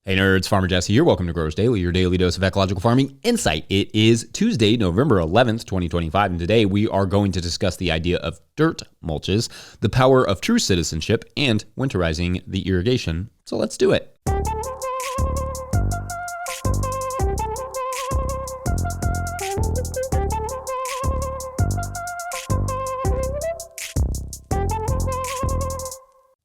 Hey nerds, Farmer Jesse here. Welcome to Growers Daily, your daily dose of ecological farming insight. It is Tuesday, November 11th, 2025, and today we are going to discuss the idea of dirt mulches, the power of true citizenship, and winterizing the irrigation. So let's do it.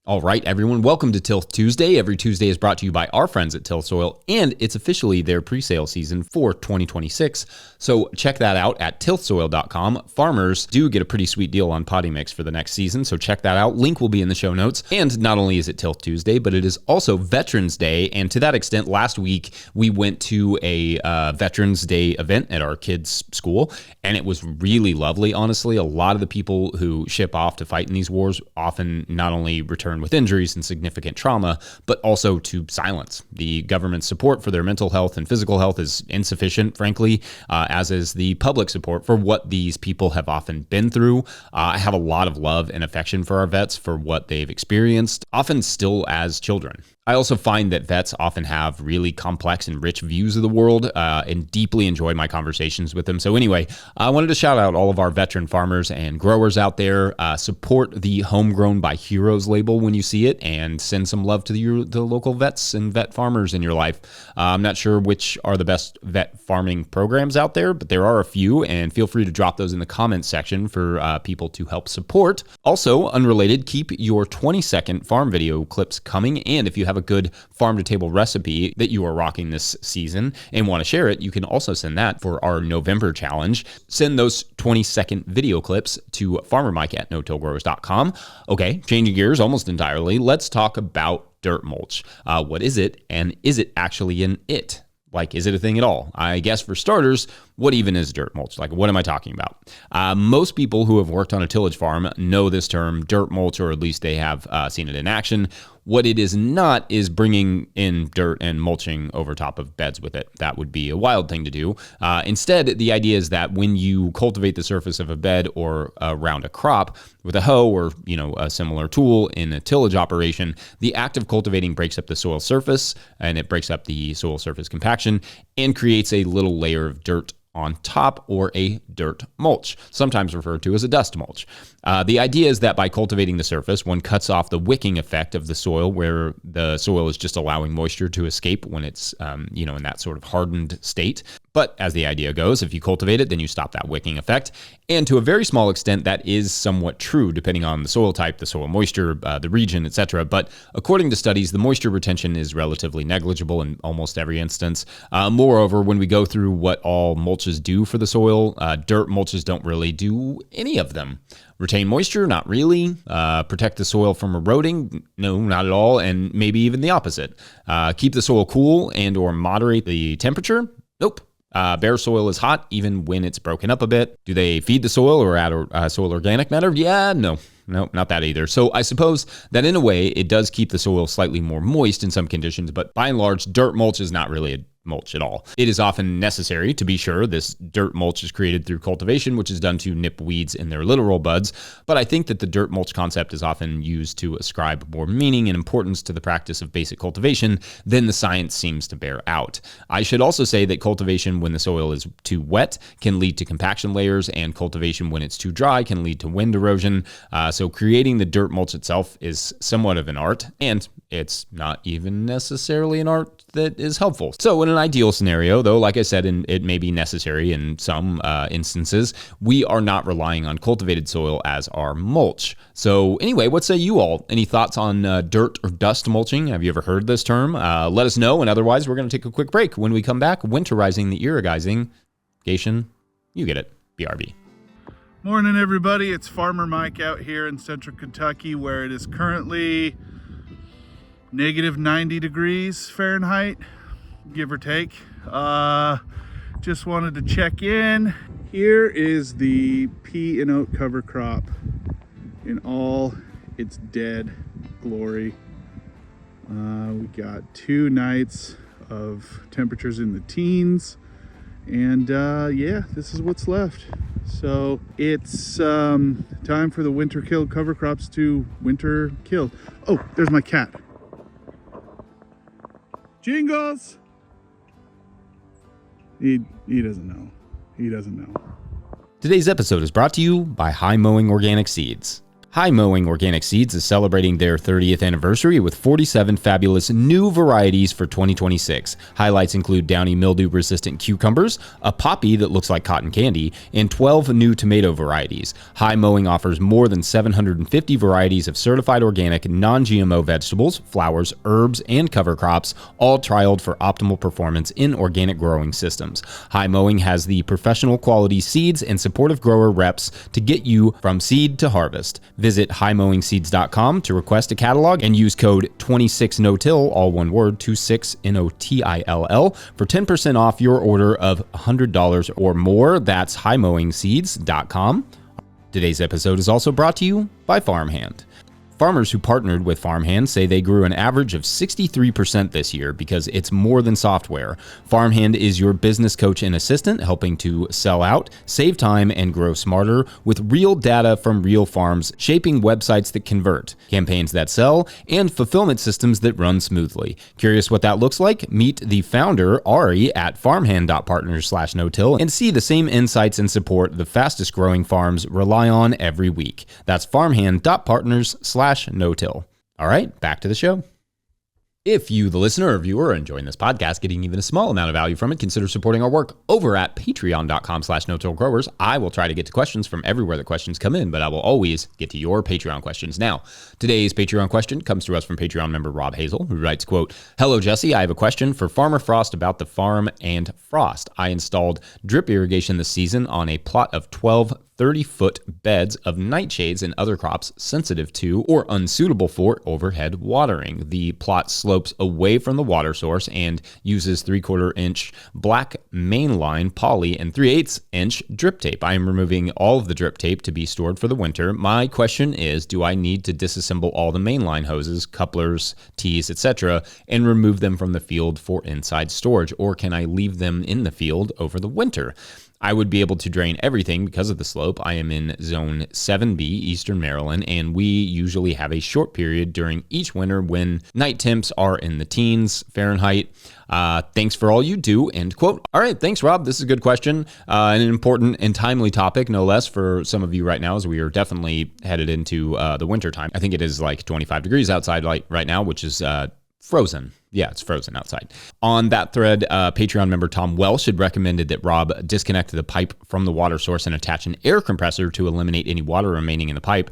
All right, everyone, welcome to Till Tuesday. Every Tuesday is brought to you by our friends at Tellsoil, and it's officially their pre-sale season for 2026. So check that out at tillsoil.com. Farmers do get a pretty sweet deal on potting mix for the next season, so check that out. Link will be in the show notes. And not only is it Till Tuesday, but it is also Veterans Day. And to that extent, last week we went to a Veterans Day event at our kids' school, and it was really lovely, honestly. A lot of the people who ship off to fight in these wars often not only return with injuries and significant trauma, but also to silence. The government's support for their mental health and physical health is insufficient, frankly, as is the public support for what these people have often been through. I have a lot of love and affection for our vets for what they've experienced, often still as children. I also find that vets often have really complex and rich views of the world and deeply enjoy my conversations with them. So anyway, I wanted to shout out all of our veteran farmers and growers out there. Support the Homegrown by Heroes label when you see it, and send some love to the local vets and vet farmers in your life. I'm not sure which are the best vet farming programs out there, but there are a few, and feel free to drop those in the comments section for people to help support. Also, unrelated, keep your 20-second farm video clips coming, and if you have a good farm-to-table recipe that you are rocking this season and want to share it, you can also send that for our November challenge. Send those 20-second video clips to farmermike@notillgrowers.com. Okay, changing gears almost entirely, let's talk about dirt mulch. What is it, and is it actually an it? Like, is it a thing at all? I guess for starters, what even is dirt mulch? Like, what am I talking about? Most people who have worked on a tillage farm know this term, dirt mulch, or at least they have seen it in action. What it is not is bringing in dirt and mulching over top of beds with it. That would be a wild thing to do. Instead, the idea is that when you cultivate the surface of a bed or around a crop with a hoe or a similar tool in a tillage operation, the act of cultivating breaks up the soil surface, and it breaks up the soil surface compaction and creates a little layer of dirt on top, or a dirt mulch, sometimes referred to as a dust mulch. The idea is that by cultivating the surface, one cuts off the wicking effect of the soil, where the soil is just allowing moisture to escape when it's in that sort of hardened state. But as the idea goes, if you cultivate it, then you stop that wicking effect. And to a very small extent, that is somewhat true, depending on the soil type, the soil moisture, the region, etc. But according to studies, the moisture retention is relatively negligible in almost every instance. Moreover, when we go through what all mulches do for the soil, dirt mulches don't really do any of them. Retain moisture? Not really. Protect the soil from eroding? No, not at all. And maybe even the opposite. Keep the soil cool and or moderate the temperature? Nope. Bare soil is hot even when it's broken up a bit. Do they feed the soil or add soil organic matter? Yeah, no, not that either. So I suppose that in a way it does keep the soil slightly more moist in some conditions, but by and large, dirt mulch is not really a mulch at all. It is often necessary, to be sure. This dirt mulch is created through cultivation, which is done to nip weeds in their literal buds. But I think that the dirt mulch concept is often used to ascribe more meaning and importance to the practice of basic cultivation than the science seems to bear out. I should also say that cultivation when the soil is too wet can lead to compaction layers, and cultivation when it's too dry can lead to wind erosion. So creating the dirt mulch itself is somewhat of an art, and it's not even necessarily an art that is helpful. So in an ideal scenario, though, like I said, it may be necessary in some instances, we are not relying on cultivated soil as our mulch. So anyway, what say you all? Any thoughts on dirt or dust mulching? Have you ever heard this term? Let us know, and otherwise we're going to take a quick break. When we come back, winterizing the irrigation. You get it. BRB. Morning, everybody. It's Farmer Mike out here in central Kentucky, where it is currently negative 90 degrees Fahrenheit, give or take. Just wanted to check in. Here is the pea and oat cover crop in all its dead glory. We got 2 nights of temperatures in the teens, and yeah, this is what's left. So it's time for the winter killed cover crops to winter kill. Oh, there's my cat. Jingles! He doesn't know. He doesn't know. Today's episode is brought to you by High Mowing Organic Seeds. High Mowing Organic Seeds is celebrating their 30th anniversary with 47 fabulous new varieties for 2026. Highlights include downy mildew-resistant cucumbers, a poppy that looks like cotton candy, and 12 new tomato varieties. High Mowing offers more than 750 varieties of certified organic, non-GMO vegetables, flowers, herbs, and cover crops, all trialed for optimal performance in organic growing systems. High Mowing has the professional quality seeds and supportive grower reps to get you from seed to harvest. Visit highmowingseeds.com to request a catalog and use code 26NOTILL, all one word, 26NOTILL, for 10% off your order of $100 or more. That's highmowingseeds.com. Today's episode is also brought to you by Farmhand. Farmers who partnered with Farmhand say they grew an average of 63% this year because it's more than software. Farmhand is your business coach and assistant, helping to sell out, save time, and grow smarter with real data from real farms, shaping websites that convert, campaigns that sell, and fulfillment systems that run smoothly. Curious what that looks like? Meet the founder, Ari, at farmhand.partners/no-till and see the same insights and support the fastest growing farms rely on every week. That's farmhand.partners/no-till. All right, back to the show. If you, the listener or viewer, are enjoying this podcast, getting even a small amount of value from it, consider supporting our work over at patreon.com/no-till-growers. I will try to get to questions from everywhere the questions come in, but I will always get to your Patreon questions. Now, today's Patreon question comes to us from Patreon member Rob Hazel, who writes, quote, "Hello, Jesse. I have a question for Farmer Frost about the farm and frost. I installed drip irrigation this season on a plot of 12 30-foot beds of nightshades and other crops sensitive to or unsuitable for overhead watering. The plot slopes away from the water source and uses 3/4 inch black mainline poly and 3/8 inch drip tape. I am removing all of the drip tape to be stored for the winter. My question is, do I need to disassemble all the mainline hoses, couplers, tees, etc., and remove them from the field for inside storage, or can I leave them in the field over the winter? I would be able to drain everything because of the slope. I am in Zone 7B, Eastern Maryland, and we usually have a short period during each winter when night temps are in the teens Fahrenheit. Thanks for all you do," end quote. All right, thanks, Rob. This is a good question, an important and timely topic, no less, for some of you right now, as we are definitely headed into the winter time. I think it is like 25 degrees outside right now, which is frozen. Yeah, it's frozen outside. On that thread, Patreon member Tom Welsh had recommended that Rob disconnect the pipe from the water source and attach an air compressor to eliminate any water remaining in the pipe.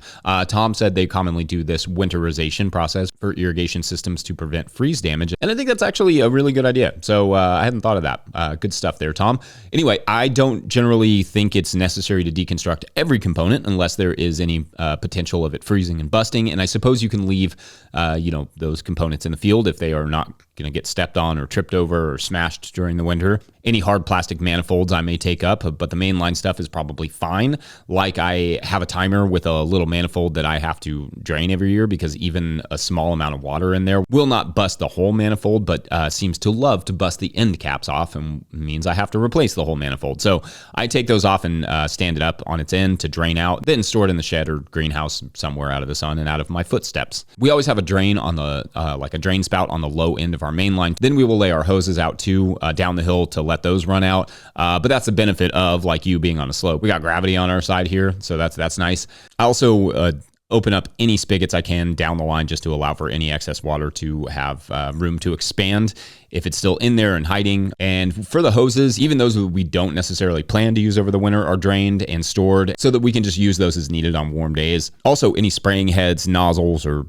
Tom said they commonly do this winterization process for irrigation systems to prevent freeze damage. And I think that's actually a really good idea. So I hadn't thought of that. Good stuff there, Tom. Anyway, I don't generally think it's necessary to deconstruct every component unless there is any potential of it freezing and busting. And I suppose you can leave those components in the field if they are not going to get stepped on or tripped over or smashed during the winter. Any hard plastic manifolds I may take up, but the mainline stuff is probably fine. Like, I have a timer with a little manifold that I have to drain every year because even a small amount of water in there will not bust the whole manifold, but seems to love to bust the end caps off, and means I have to replace the whole manifold. So I take those off and stand it up on its end to drain out, then store it in the shed or greenhouse somewhere out of the sun and out of my footsteps. We always have a drain on the like a drain spout on the low end of our main line. Then we will lay our hoses out too down the hill to let those run out. But that's the benefit of like you being on a slope. We got gravity on our side here, so that's nice. I also open up any spigots I can down the line just to allow for any excess water to have room to expand if it's still in there and hiding. And for the hoses, even those that we don't necessarily plan to use over the winter are drained and stored so that we can just use those as needed on warm days. Also, any spraying heads, nozzles, or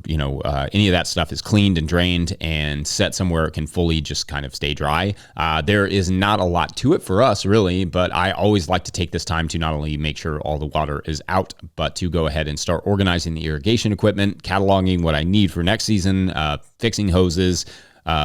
any of that stuff is cleaned and drained and set somewhere it can fully just kind of stay dry. There is not a lot to it for us, really, but I always like to take this time to not only make sure all the water is out, but to go ahead and start organizing the irrigation equipment, cataloging what I need for next season, fixing hoses,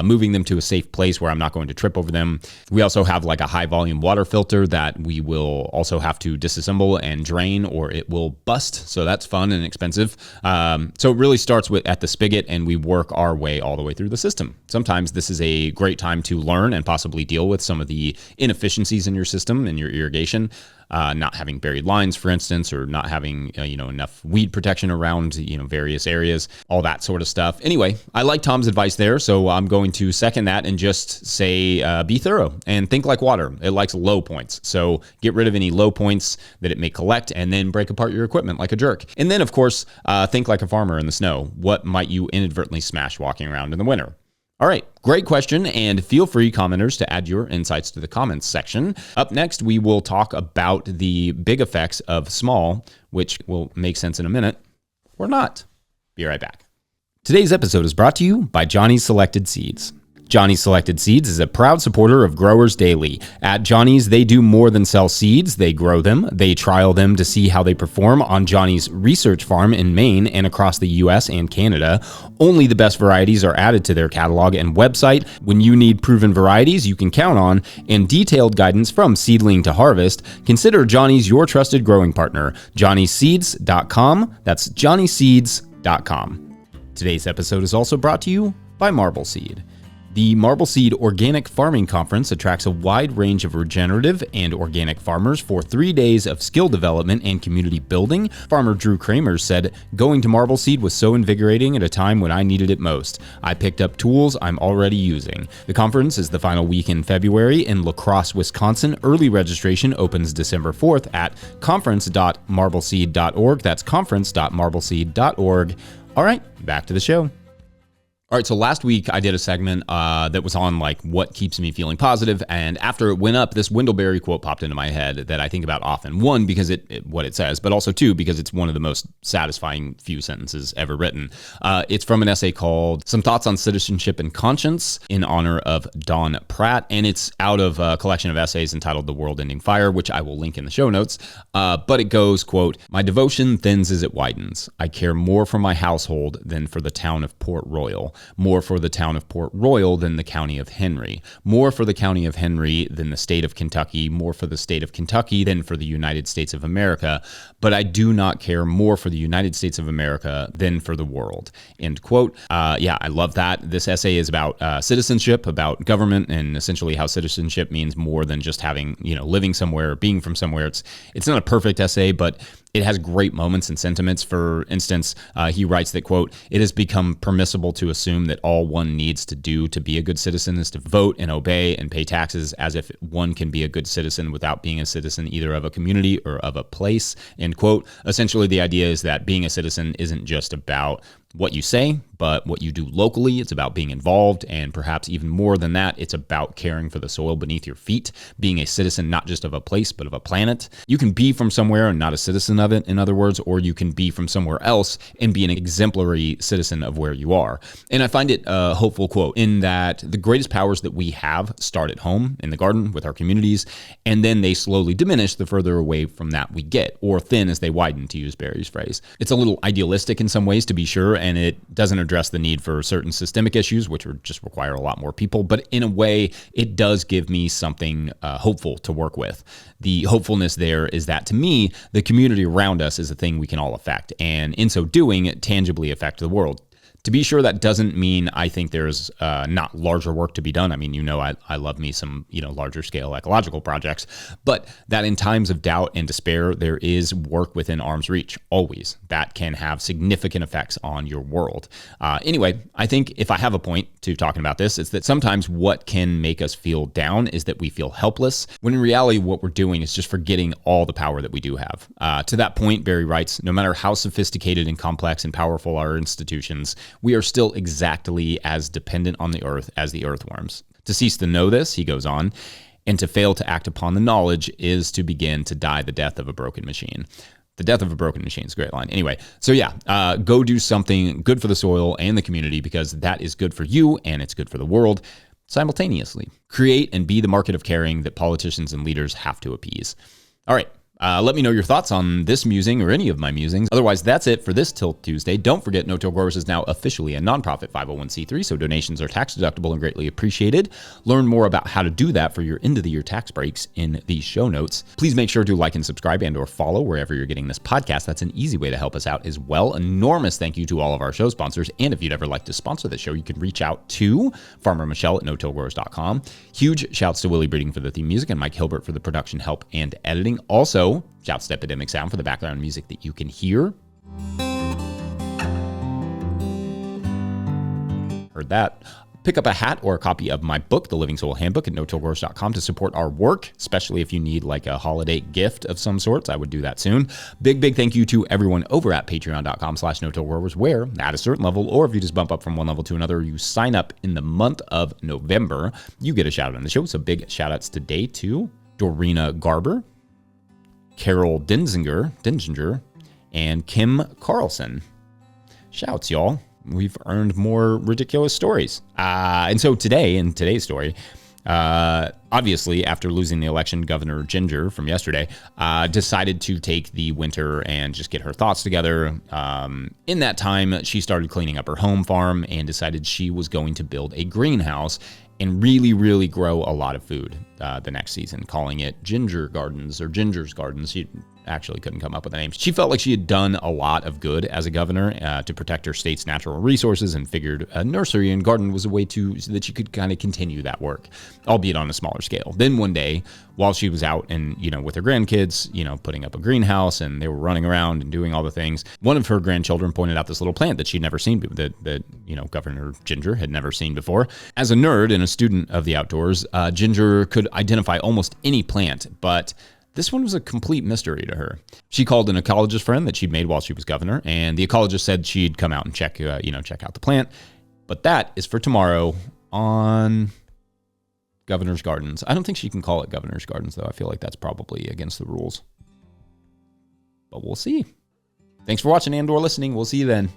moving them to a safe place where I'm not going to trip over them. We also have like a high volume water filter that we will also have to disassemble and drain or it will bust. So that's fun and expensive. So it really starts at the spigot and we work our way all the way through the system. Sometimes this is a great time to learn and possibly deal with some of the inefficiencies in your system and your irrigation. not having buried lines, for instance, or not having enough weed protection around various areas, all that sort of stuff. Anyway, I like Tom's advice there, so I'm going to second that and just say be thorough and think like water. It likes low points, so get rid of any low points that it may collect and then break apart your equipment like a jerk. And then, of course, think like a farmer in the snow. What might you inadvertently smash walking around in the winter? All right, great question, and feel free, commenters, to add your insights to the comments section. Up next, we will talk about the big effects of small, which will make sense in a minute, or not. Be right back. Today's episode is brought to you by Johnny's Selected Seeds. Johnny's Selected Seeds is a proud supporter of Growers Daily. At Johnny's, they do more than sell seeds. They grow them. They trial them to see how they perform on Johnny's research farm in Maine and across the U.S. and Canada. Only the best varieties are added to their catalog and website. When you need proven varieties you can count on and detailed guidance from seedling to harvest, consider Johnny's your trusted growing partner. JohnnySeeds.com. That's JohnnySeeds.com. Today's episode is also brought to you by Marble Seed. The Marble Seed Organic Farming Conference attracts a wide range of regenerative and organic farmers for 3 days of skill development and community building. Farmer Drew Kramer said, "Going to Marble Seed was so invigorating at a time when I needed it most. I picked up tools I'm already using." The conference is the final week in February in La Crosse, Wisconsin. Early registration opens December 4th at conference.marbleseed.org. That's conference.marbleseed.org. All right, back to the show. All right, so last week I did a segment that was on like what keeps me feeling positive, and after it went up, this Wendell quote popped into my head that I think about often. One, because what it says, but also two, because it's one of the most satisfying few sentences ever written. It's from an essay called "Some Thoughts on Citizenship and Conscience" in honor of Don Pratt, and it's out of a collection of essays entitled "The World Ending Fire," which I will link in the show notes. But it goes, quote, "My devotion thins as it widens. I care more for my household than for the town of Port Royal. More for the town of Port Royal than the county of Henry. More for the county of Henry than the state of Kentucky. More for the state of Kentucky than for the United States of America. But I do not care more for the United States of America than for the world." End quote. Yeah, I love that. This essay is about citizenship, about government, and essentially how citizenship means more than just having, living somewhere, being from somewhere. It's not a perfect essay, but it has great moments and sentiments. For instance, he writes that, quote, "It has become permissible to assume that all one needs to do to be a good citizen is to vote and obey and pay taxes, as if one can be a good citizen without being a citizen either of a community or of a place." End quote. Essentially, the idea is that being a citizen isn't just about what you say, but what you do locally. It's about being involved, and perhaps even more than that, it's about caring for the soil beneath your feet, being a citizen not just of a place, but of a planet. You can be from somewhere and not a citizen of it, in other words, or you can be from somewhere else and be an exemplary citizen of where you are. And I find it a hopeful quote in that the greatest powers that we have start at home, in the garden, with our communities, and then they slowly diminish the further away from that we get, or thin as they widen, to use Barry's phrase. It's a little idealistic in some ways, to be sure, and it doesn't address the need for certain systemic issues, which would just require a lot more people. But in a way, it does give me something hopeful to work with. The hopefulness there is that, to me, the community around us is a thing we can all affect, and in so doing, tangibly affect the world. To be sure, that doesn't mean I think there's not larger work to be done. I mean, I love me some, larger scale ecological projects, but that in times of doubt and despair, there is work within arm's reach, always, that can have significant effects on your world. Anyway, I think if I have a point to talking about this, it's that sometimes what can make us feel down is that we feel helpless, when in reality, what we're doing is just forgetting all the power that we do have. To that point, Barry writes, "No matter how sophisticated and complex and powerful our institutions, we are still exactly as dependent on the earth as the earthworms. To cease to know this," he goes on, "and to fail to act upon the knowledge is to begin to die the death of a broken machine." The death of a broken machine is a great line. Anyway, so yeah, go do something good for the soil and the community, because that is good for you and it's good for the world simultaneously. Create and be the market of caring that politicians and leaders have to appease. All right. Let me know your thoughts on this musing or any of my musings. Otherwise, that's it for this Tilt Tuesday. Don't forget, No Till Growers is now officially a nonprofit 501c3, so donations are tax deductible and greatly appreciated. Learn more about how to do that for your end-of-the-year tax breaks in the show notes. Please make sure to like and subscribe and or follow wherever you're getting this podcast. That's an easy way to help us out as well. Enormous thank you to all of our show sponsors. And if you'd ever like to sponsor the show, you can reach out to Farmer Michelle at notillgrowers.com. Huge shouts to Willie Breeding for the theme music and Mike Hilbert for the production help and editing. Also, shouts to Epidemic Sound for the background music that you can hear. Heard that. Pick up a hat or a copy of my book, The Living Soil Handbook, at notillgrowers.com to support our work, especially if you need like a holiday gift of some sorts. I would do that soon. Big thank you to everyone over at patreon.com/notillgrowers, where at a certain level, or if you just bump up from one level to another, you sign up in the month of November, you get a shout out on the show. So big shout outs today to Dorina Garber, Carol Dinsinger, and Kim Carlson. Shouts, y'all. We've earned more ridiculous stories. And so today, in today's story, obviously, after losing the election, Governor Ginger from yesterday decided to take the winter and just get her thoughts together. In that time, she started cleaning up her home farm and decided she was going to build a greenhouse and really grow a lot of food the next season, calling it Ginger Gardens or Ginger's Gardens. She actually couldn't come up with a name. She felt like she had done a lot of good as a governor to protect her state's natural resources and figured a nursery and garden was a way so that she could kind of continue that work, albeit on a smaller scale. Then one day, while she was out and, with her grandkids, putting up a greenhouse and they were running around and doing all the things, one of her grandchildren pointed out this little plant that she'd never seen, that Governor Ginger had never seen before. As a nerd and a student of the outdoors, Ginger could identify almost any plant, but this one was a complete mystery to her. She called an ecologist friend that she'd made while she was governor, and the ecologist said she'd come out and check out the plant. But that is for tomorrow on Governor's Gardens. I don't think she can call it Governor's Gardens, though. I feel like that's probably against the rules. But we'll see. Thanks for watching and or listening. We'll see you then.